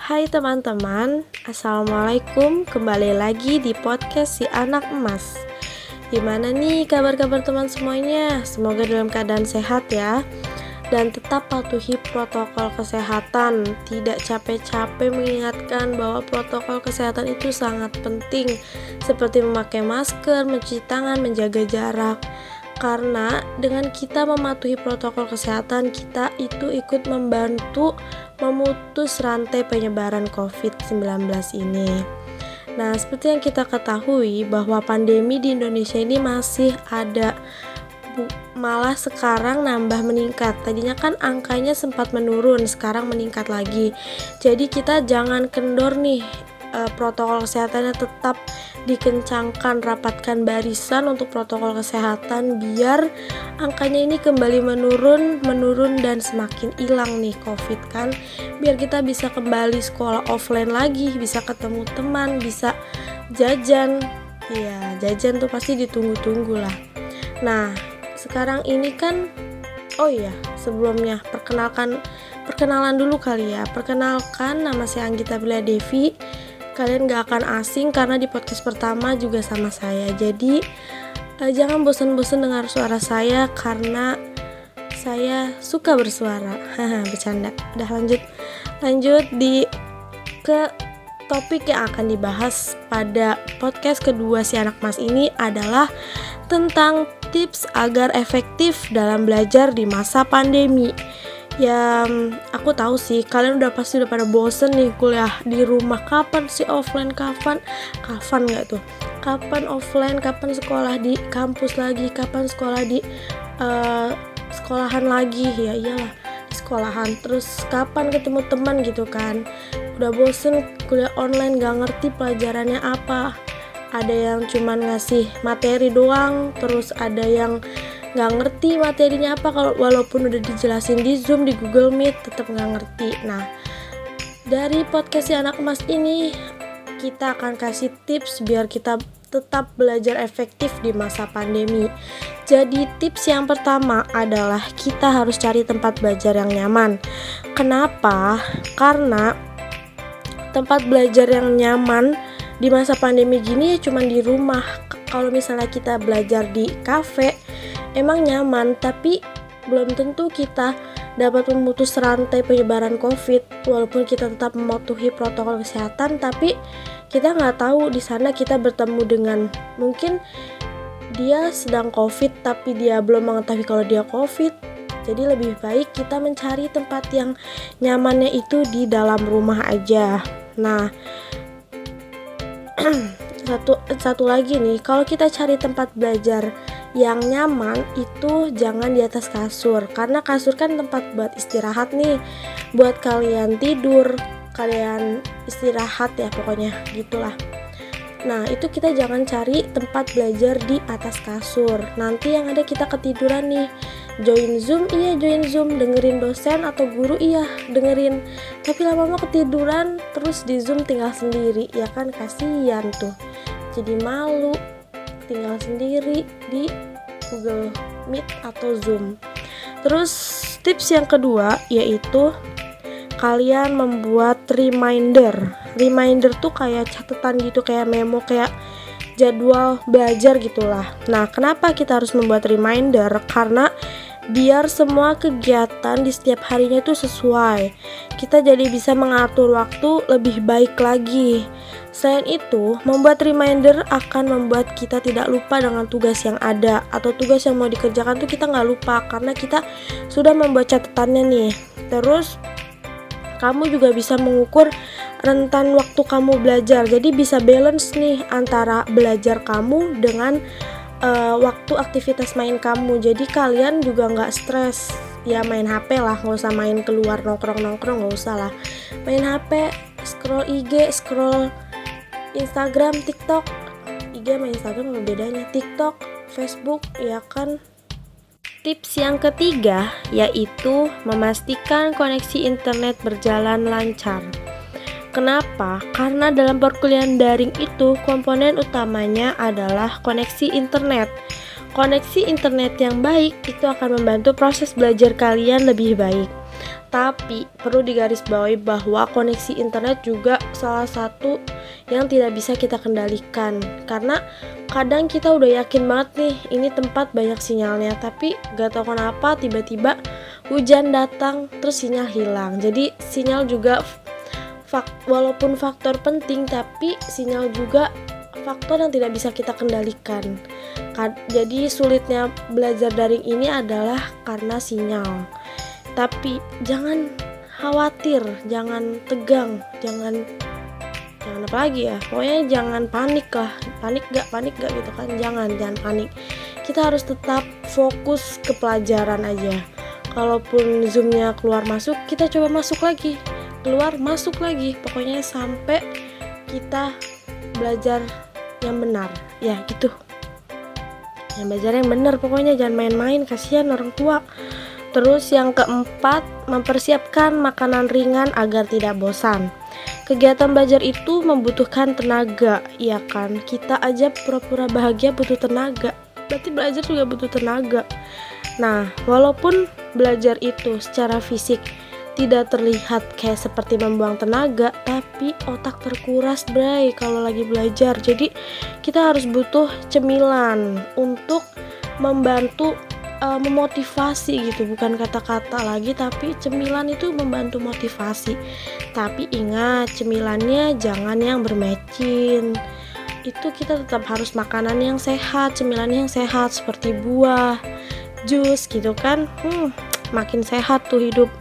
Hai teman-teman, Assalamualaikum. Kembali lagi di podcast Si Anak Emas. Gimana nih kabar-kabar teman semuanya? Semoga dalam keadaan sehat ya. Dan tetap patuhi protokol kesehatan. Tidak capek-capek mengingatkan bahwa protokol kesehatan itu sangat penting, seperti memakai masker, mencuci tangan, menjaga jarak. Karena dengan kita mematuhi protokol kesehatan, kita itu ikut membantu memutus rantai penyebaran COVID-19 ini. Nah, seperti yang kita ketahui bahwa pandemi di Indonesia ini masih ada, malah sekarang nambah meningkat. Tadinya kan angkanya sempat menurun, sekarang meningkat lagi. Jadi kita jangan kendor nih, protokol kesehatannya tetap dikencangkan, rapatkan barisan untuk protokol kesehatan biar angkanya ini kembali menurun dan semakin hilang nih COVID kan, biar kita bisa kembali sekolah offline lagi, bisa ketemu teman, bisa jajan. Ya, jajan tuh pasti ditunggu-tunggu lah. Nah, sekarang ini kan, oh iya, sebelumnya perkenalan dulu kali ya. Perkenalkan, nama saya Anggita Bila Devi. Kalian gak akan asing karena di podcast pertama juga sama saya. Jadi jangan bosan-bosan dengar suara saya karena saya suka bersuara. Bercanda. Udah lanjut ke topik yang akan dibahas pada podcast kedua Si Anak Mas ini adalah tentang tips agar efektif dalam belajar di masa pandemi. Ya, aku tahu sih kalian pasti udah pada bosen nih kuliah di rumah. Kapan sih offline, kapan nggak tuh? Kapan offline, kapan sekolah di kampus lagi, kapan sekolah di sekolahan lagi? Ya iyalah, di sekolahan. Terus kapan ketemu teman gitu kan? Udah bosen kuliah online, gak ngerti pelajarannya apa. Ada yang cuman ngasih materi doang, terus ada yang nggak ngerti materinya apa, kalau walaupun udah dijelasin di Zoom, di Google Meet, tetap nggak ngerti. Nah, dari podcast Si Anak Emas ini kita akan kasih tips biar kita tetap belajar efektif di masa pandemi. Jadi tips yang pertama adalah kita harus cari tempat belajar yang nyaman. Kenapa? Karena tempat belajar yang nyaman di masa pandemi gini ya cuma di rumah. Kalau misalnya kita belajar di kafe, emang nyaman, tapi belum tentu kita dapat memutus rantai penyebaran COVID. Walaupun kita tetap mematuhi protokol kesehatan, tapi kita nggak tahu di sana kita bertemu dengan, mungkin dia sedang COVID tapi dia belum mengetahui kalau dia COVID. Jadi lebih baik kita mencari tempat yang nyamannya itu di dalam rumah aja. Nah, satu lagi nih, kalau kita cari tempat belajar yang nyaman itu jangan di atas kasur, karena kasur kan tempat buat istirahat nih, buat kalian tidur, kalian istirahat ya pokoknya gitulah. Nah, itu kita jangan cari tempat belajar di atas kasur, nanti yang ada kita ketiduran nih. Join Zoom, dengerin dosen atau guru, dengerin, tapi lama-lama ketiduran, terus di Zoom tinggal sendiri, ya kan kasihan tuh, jadi malu tinggal sendiri di Google Meet atau Zoom. Terus tips yang kedua yaitu kalian membuat reminder. Reminder tuh kayak catatan gitu, kayak memo, kayak jadwal belajar gitulah. Nah, kenapa kita harus membuat reminder? Karena biar semua kegiatan di setiap harinya itu sesuai. Kita jadi bisa mengatur waktu lebih baik lagi. Selain itu, membuat reminder akan membuat kita tidak lupa dengan tugas yang ada, atau tugas yang mau dikerjakan tuh kita nggak lupa karena kita sudah membuat catatannya nih. Terus kamu juga bisa mengukur rentan waktu kamu belajar, jadi bisa balance nih antara belajar kamu dengan waktu aktivitas main kamu. Jadi kalian juga nggak stres ya main HP lah, nggak usah main keluar nongkrong, nggak usah lah main HP, scroll IG, scroll Instagram, TikTok. IG sama Instagram apa bedanya? TikTok, Facebook, ya kan. Tips yang ketiga yaitu memastikan koneksi internet berjalan lancar. Kenapa? Karena dalam perkuliahan daring itu komponen utamanya adalah koneksi internet. Koneksi internet yang baik itu akan membantu proses belajar kalian lebih baik. Tapi perlu digarisbawahi bahwa koneksi internet juga salah satu yang tidak bisa kita kendalikan. Karena kadang kita udah yakin banget nih ini tempat banyak sinyalnya, tapi gak tahu kenapa tiba-tiba hujan datang terus sinyal hilang. Jadi sinyal juga walaupun faktor penting, tapi sinyal juga faktor yang tidak bisa kita kendalikan. Jadi sulitnya belajar daring ini adalah karena sinyal. Tapi jangan khawatir, jangan tegang, jangan apa lagi ya, pokoknya jangan panik lah. Panik gak gitu kan, jangan panik. Kita harus tetap fokus ke pelajaran aja. Kalaupun zoomnya keluar masuk, kita coba masuk lagi, keluar masuk lagi, pokoknya sampai kita belajar yang benar ya gitu. Yang belajar yang benar, pokoknya jangan main-main, kasihan orang tua. Terus yang keempat, mempersiapkan makanan ringan agar tidak bosan. Kegiatan belajar itu membutuhkan tenaga, ya kan? Kita aja pura-pura bahagia butuh tenaga, berarti belajar juga butuh tenaga. Nah, walaupun belajar itu secara fisik tidak terlihat kayak seperti membuang tenaga, tapi otak terkuras bray kalau lagi belajar. Jadi kita harus butuh cemilan untuk membantu memotivasi gitu, bukan kata-kata lagi, tapi cemilan itu membantu motivasi. Tapi ingat, cemilannya jangan yang bermecin. Itu kita tetap harus makanan yang sehat, cemilan yang sehat seperti buah, jus gitu kan. Makin sehat tuh hidup.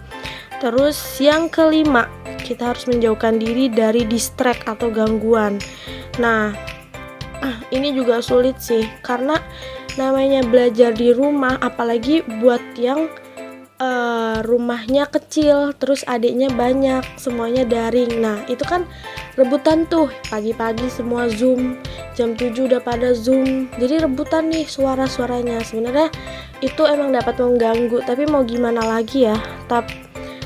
Terus yang kelima, kita harus menjauhkan diri dari distract atau gangguan. Nah, ini juga sulit sih, karena namanya belajar di rumah, apalagi buat yang rumahnya kecil, terus adiknya banyak, semuanya daring. Nah, itu kan rebutan tuh, pagi-pagi semua Zoom, jam 7 udah pada Zoom. Jadi rebutan nih suara-suaranya. Sebenarnya itu emang dapat mengganggu, tapi mau gimana lagi ya.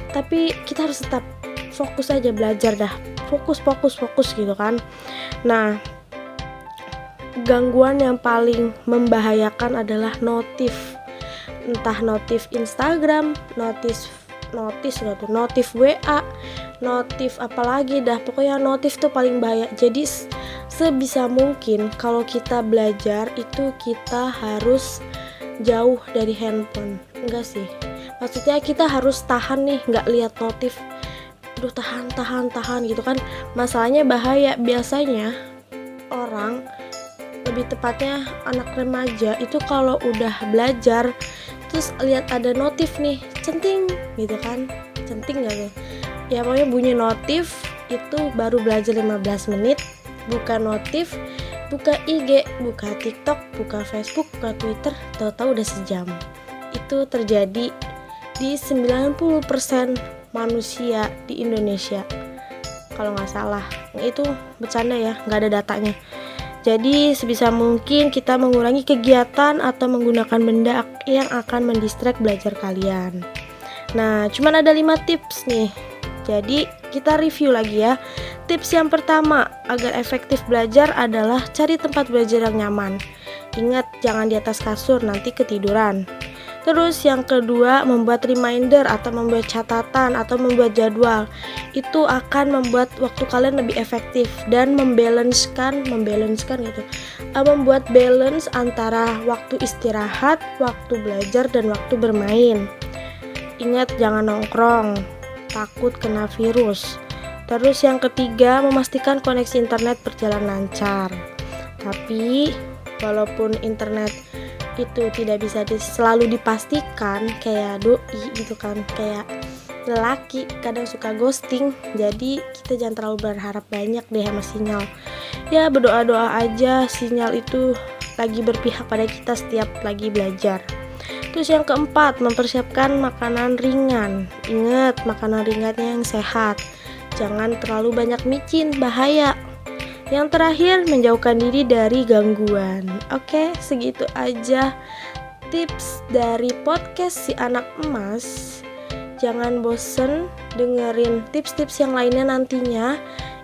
Tapi kita harus tetap fokus aja belajar dah. Fokus gitu kan. Nah, gangguan yang paling membahayakan adalah notif. Entah notif Instagram, notif WA, notif apalagi dah. Pokoknya notif tuh paling bahaya. Jadi sebisa mungkin kalau kita belajar itu kita harus jauh dari handphone. Enggak sih, maksudnya kita harus tahan nih, nggak lihat notif. Aduh, tahan gitu kan. Masalahnya bahaya. Biasanya orang, lebih tepatnya anak remaja, itu kalau udah belajar terus lihat ada notif nih, centing gitu kan. Centing gak tuh? Ya pokoknya bunyi notif itu baru belajar 15 menit. Buka notif, buka IG, buka TikTok, buka Facebook, buka Twitter, tahu-tahu udah sejam. Itu terjadi di 90% manusia di Indonesia kalau nggak salah. Itu bercanda ya, nggak ada datanya. Jadi sebisa mungkin kita mengurangi kegiatan atau menggunakan benda yang akan mendistract belajar kalian. Nah, cuman ada 5 tips nih. Jadi kita review lagi ya. Tips yang pertama agar efektif belajar adalah cari tempat belajar yang nyaman. Ingat, jangan di atas kasur, nanti ketiduran. Terus yang kedua, membuat reminder atau membuat catatan atau membuat jadwal. Itu akan membuat waktu kalian lebih efektif dan membalancekan gitu. Membuat balance antara waktu istirahat, waktu belajar, dan waktu bermain. Ingat, jangan nongkrong, takut kena virus. Terus yang ketiga, memastikan koneksi internet berjalan lancar. Tapi walaupun internet itu tidak bisa selalu dipastikan, kayak doi gitu kan, kayak lelaki kadang suka ghosting. Jadi kita jangan terlalu berharap banyak deh sama sinyal. Ya berdoa-doa aja sinyal itu lagi berpihak pada kita setiap lagi belajar. Terus yang keempat, mempersiapkan makanan ringan. Ingat, makanan ringannya yang sehat, jangan terlalu banyak micin, bahaya. Yang terakhir, menjauhkan diri dari gangguan. Oke, segitu aja tips dari podcast Si Anak Emas. Jangan bosen dengerin tips-tips yang lainnya nantinya.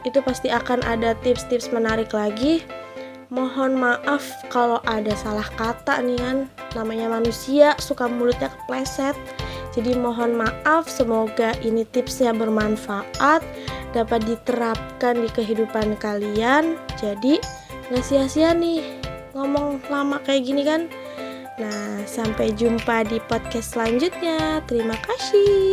Itu pasti akan ada tips-tips menarik lagi. Mohon maaf kalau ada salah kata nih kan. Namanya manusia, suka mulutnya kepleset. Jadi mohon maaf, semoga ini tipsnya bermanfaat, dapat diterapkan di kehidupan kalian. Jadi gak sia-sia nih ngomong lama kayak gini kan. Nah, sampai jumpa di podcast selanjutnya. Terima kasih.